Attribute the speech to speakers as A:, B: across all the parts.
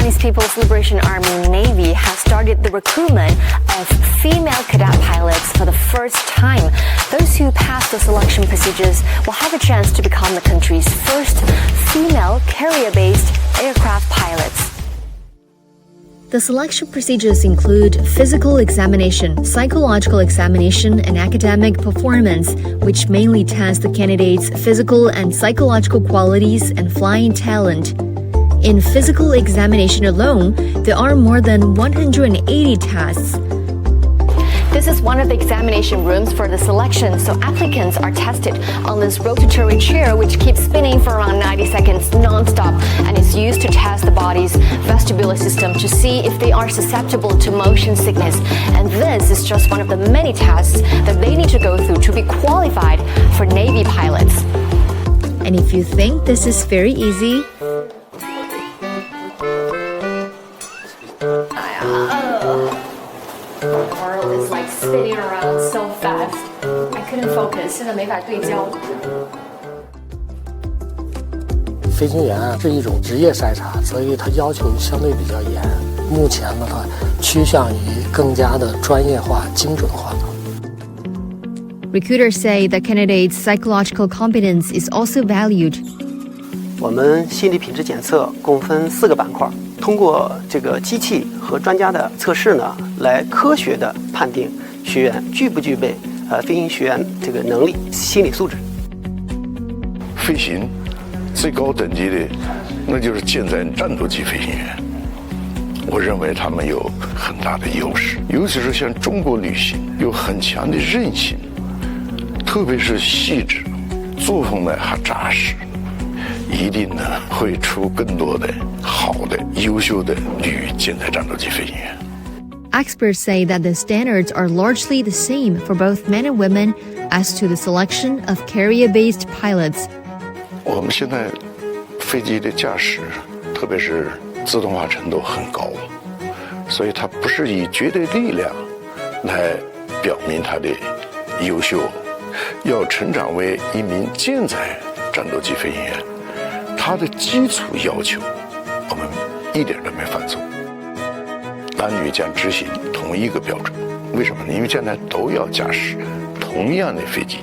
A: Chinese People's Liberation Army Navy has started the recruitment of female cadet pilots for the first time. Those who pass the selection procedures will have a chance to become the country's first female carrier-based aircraft pilots. The selection procedures include physical examination, psychological examination, and academic performance, which mainly test the candidates' physical and psychological qualities and flying talent. In physical examination alone, there are more than 180 tests. This is one of the examination rooms for the selection, so applicants are tested on this rotatory chair which keeps spinning for around 90 seconds non-stop and is used to test the body's vestibular system to see if they are susceptible to motion sickness. And this is just one of the many tests that they need to go through to be qualified for Navy pilots. And if you think this is very easy, the world is like spinning around so fast. I couldn't focus. 现在没法对焦。
B: 飞行员是一种职业筛查，所以它要求相对比较严。目前的话，趋向于更加的专业化、精准化。
A: Recruiters say that candidates' psychological competence is also valued.
C: 我们心理品质检测共分4个板块。通过这个机器和专家的测试呢，来科学的判定学员具不具备飞行学员这个能力、心理素质。
D: 飞行最高等级的，那就是舰载战斗机飞行员。我认为他们有很大的优势，尤其是像中国旅行有很强的韧性，特别是细致，作风呢还扎实。一定呢会出更多的好的、优秀的女舰载战斗机飞行员。
A: Experts say that the standards are largely the same for both men and women as to the selection of carrier-based pilots.
D: 我们现在飞机的驾驶，特别是自动化程度很高，所以它不是以绝对力量来表明它的优秀，要成长为一名舰载战斗机飞行员。它的基础要求，我们一点都没犯错。男女将执行同一个标准，为什么呢？因为现在都要驾驶同样的飞机，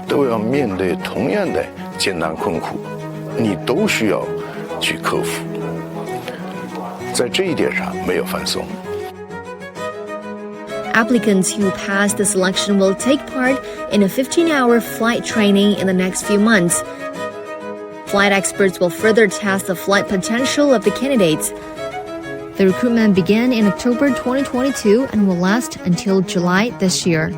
D: 都要面对同样的艰难困苦，你都需要去克服。在这一点上没有放松。
A: Applicants who pass the selection will take part in a 15-hour flight training in the next few months. Flight experts will further test the flight potential of the candidates. The recruitment began in October 2022 and will last until July this year.